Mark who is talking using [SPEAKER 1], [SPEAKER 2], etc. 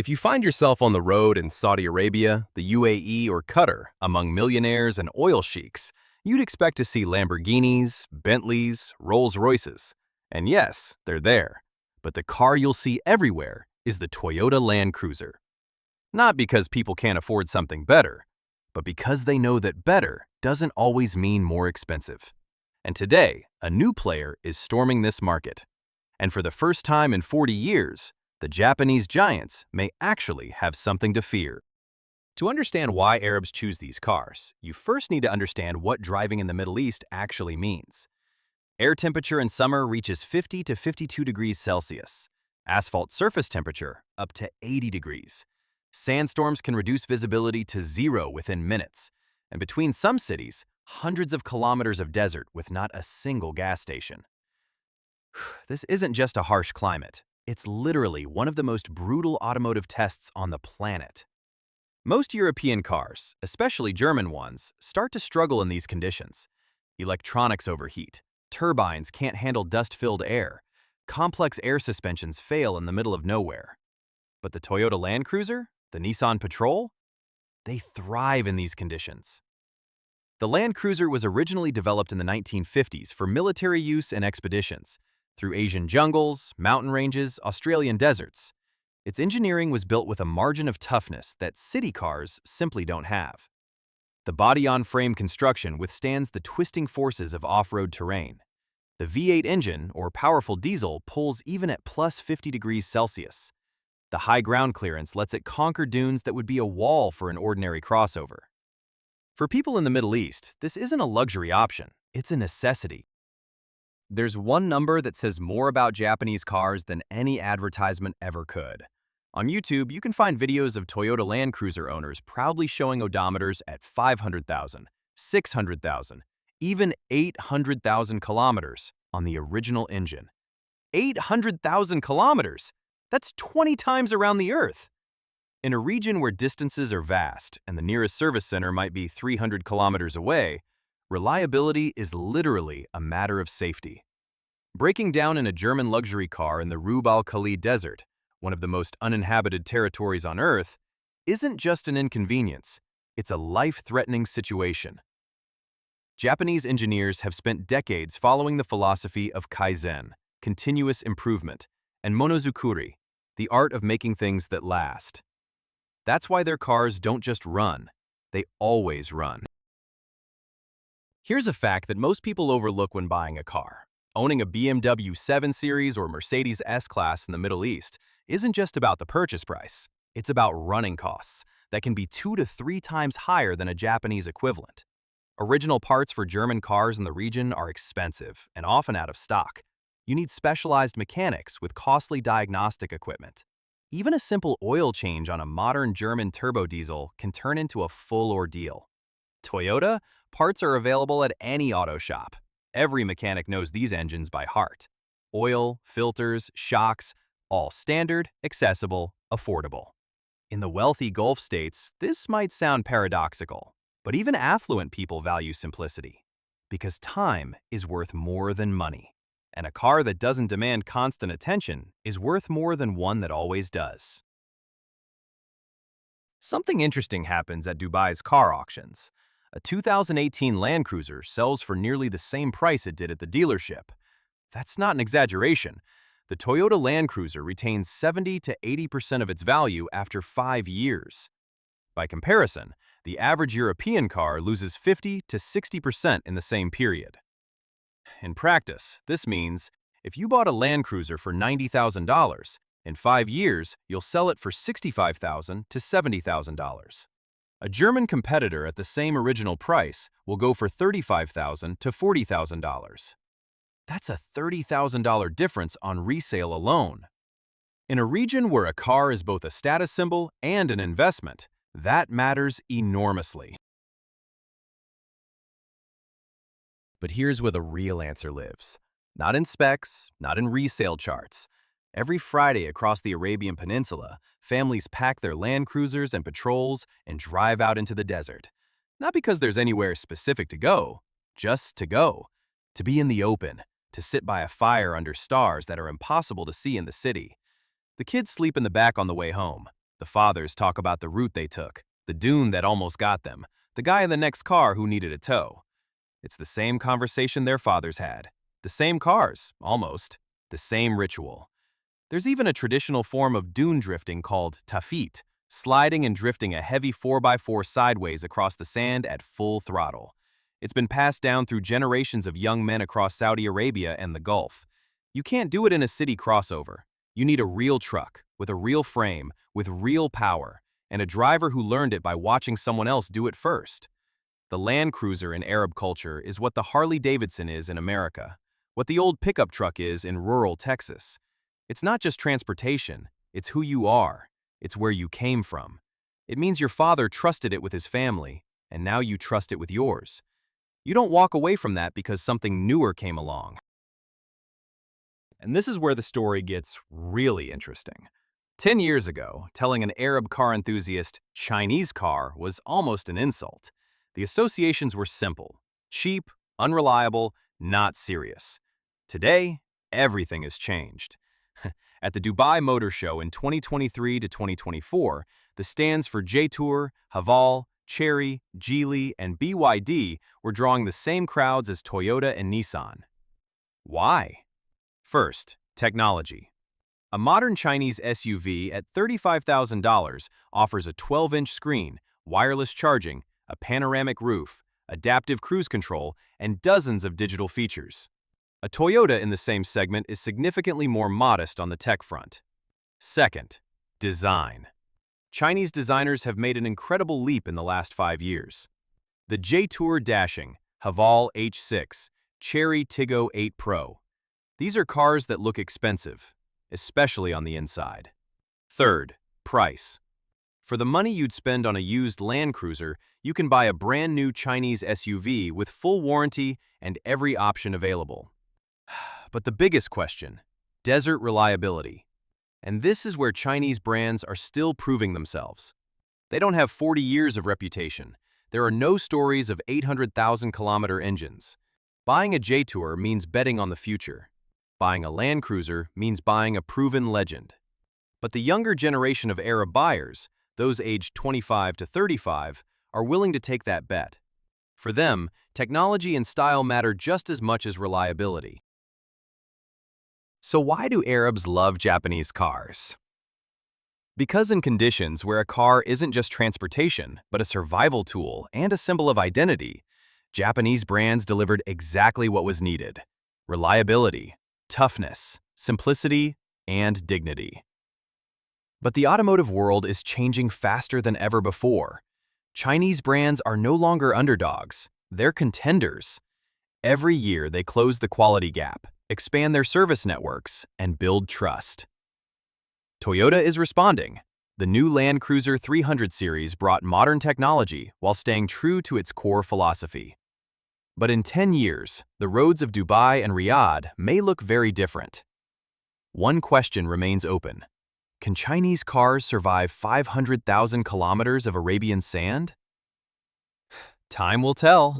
[SPEAKER 1] If you find yourself on the road in Saudi Arabia, the UAE, or Qatar among millionaires and oil sheiks, you'd expect to see Lamborghinis, Bentleys, Rolls-Royces. And yes, they're there. But the car you'll see everywhere is the Toyota Land Cruiser. Not because people can't afford something better, but because they know that better doesn't always mean more expensive. And today, a new player is storming this market. And for the first time in 40 years, the Japanese giants may actually have something to fear. To understand why Arabs choose these cars, you first need to understand what driving in the Middle East actually means. Air temperature in summer reaches 50 to 52 degrees Celsius. Asphalt surface temperature up to 80 degrees. Sandstorms can reduce visibility to zero within minutes. And between some cities, hundreds of kilometers of desert with not a single gas station. This isn't just a harsh climate. It's literally one of the most brutal automotive tests on the planet. Most European cars, especially German ones, start to struggle in these conditions. Electronics overheat, turbines can't handle dust-filled air, complex air suspensions fail in the middle of nowhere. But the Toyota Land Cruiser, the Nissan Patrol, they thrive in these conditions. The Land Cruiser was originally developed in the 1950s for military use and expeditions, through Asian jungles, mountain ranges, Australian deserts. Its engineering was built with a margin of toughness that city cars simply don't have. The body-on-frame construction withstands the twisting forces of off-road terrain. The V8 engine, or powerful diesel, pulls even at plus 50 degrees Celsius. The high ground clearance lets it conquer dunes that would be a wall for an ordinary crossover. For people in the Middle East, this isn't a luxury option, it's a necessity. There's one number that says more about Japanese cars than any advertisement ever could. On YouTube, you can find videos of Toyota Land Cruiser owners proudly showing odometers at 500,000, 600,000, even 800,000 kilometers on the original engine. 800,000 kilometers! That's 20 times around the Earth! In a region where distances are vast and the nearest service center might be 300 kilometers away, reliability is literally a matter of safety. Breaking down in a German luxury car in the Rub al-Khali Desert, one of the most uninhabited territories on Earth, isn't just an inconvenience, it's a life-threatening situation. Japanese engineers have spent decades following the philosophy of Kaizen, continuous improvement, and monozukuri, the art of making things that last. That's why their cars don't just run, they always run. Here's a fact that most people overlook when buying a car. Owning a BMW 7 Series or Mercedes S-Class in the Middle East isn't just about the purchase price. It's about running costs that can be 2 to 3 times higher than a Japanese equivalent. Original parts for German cars in the region are expensive and often out of stock. You need specialized mechanics with costly diagnostic equipment. Even a simple oil change on a modern German turbo diesel can turn into a full ordeal. Toyota, parts are available at any auto shop. Every mechanic knows these engines by heart. Oil, filters, shocks, all standard, accessible, affordable. In the wealthy Gulf states, this might sound paradoxical, but even affluent people value simplicity. Because time is worth more than money. And a car that doesn't demand constant attention is worth more than one that always does. Something interesting happens at Dubai's car auctions. A 2018 Land Cruiser sells for nearly the same price it did at the dealership. That's not an exaggeration. The Toyota Land Cruiser retains 70 to 80% of its value after 5 years. By comparison, the average European car loses 50 to 60% in the same period. In practice, this means if you bought a Land Cruiser for $90,000, in 5 years, you'll sell it for $65,000 to $70,000. A German competitor at the same original price will go for $35,000 to $40,000. That's a $30,000 difference on resale alone. In a region where a car is both a status symbol and an investment, that matters enormously. But here's where the real answer lives. Not in specs, not in resale charts. Every Friday across the Arabian Peninsula, families pack their Land Cruisers and Patrols and drive out into the desert. Not because there's anywhere specific to go, just to go. To be in the open, to sit by a fire under stars that are impossible to see in the city. The kids sleep in the back on the way home. The fathers talk about the route they took, the dune that almost got them, the guy in the next car who needed a tow. It's the same conversation their fathers had. The same cars, almost. The same ritual. There's even a traditional form of dune drifting called tafit, sliding and drifting a heavy 4x4 sideways across the sand at full throttle. It's been passed down through generations of young men across Saudi Arabia and the Gulf. You can't do it in a city crossover. You need a real truck, with a real frame, with real power, and a driver who learned it by watching someone else do it first. The Land Cruiser in Arab culture is what the Harley-Davidson is in America, what the old pickup truck is in rural Texas. It's not just transportation, it's who you are. It's where you came from. It means your father trusted it with his family, and now you trust it with yours. You don't walk away from that because something newer came along. And this is where the story gets really interesting. 10 years ago, telling an Arab car enthusiast Chinese car was almost an insult. The associations were simple: cheap, unreliable, not serious. Today, everything has changed. At the Dubai Motor Show in 2023 to 2024, the stands for Jetour, Haval, Chery, Geely, and BYD were drawing the same crowds as Toyota and Nissan. Why? First, technology. A modern Chinese SUV at $35,000 offers a 12-inch screen, wireless charging, a panoramic roof, adaptive cruise control, and dozens of digital features. A Toyota in the same segment is significantly more modest on the tech front. Second, design. Chinese designers have made an incredible leap in the last 5 years. The Jetour Dashing, Haval H6, Chery Tiggo 8 Pro. These are cars that look expensive, especially on the inside. Third, price. For the money you'd spend on a used Land Cruiser, you can buy a brand new Chinese SUV with full warranty and every option available. But the biggest question, desert reliability. And this is where Chinese brands are still proving themselves. They don't have 40 years of reputation. There are no stories of 800,000-kilometer engines. Buying a Jetour means betting on the future. Buying a Land Cruiser means buying a proven legend. But the younger generation of Arab buyers, those aged 25 to 35, are willing to take that bet. For them, technology and style matter just as much as reliability. So why do Arabs love Japanese cars? Because in conditions where a car isn't just transportation, but a survival tool and a symbol of identity, Japanese brands delivered exactly what was needed: reliability, toughness, simplicity, and dignity. But the automotive world is changing faster than ever before. Chinese brands are no longer underdogs, they're contenders. Every year they close the quality gap, expand their service networks, and build trust. Toyota is responding. The new Land Cruiser 300 series brought modern technology while staying true to its core philosophy. But in 10 years, the roads of Dubai and Riyadh may look very different. One question remains open. Can Chinese cars survive 500,000 kilometers of Arabian sand? Time will tell.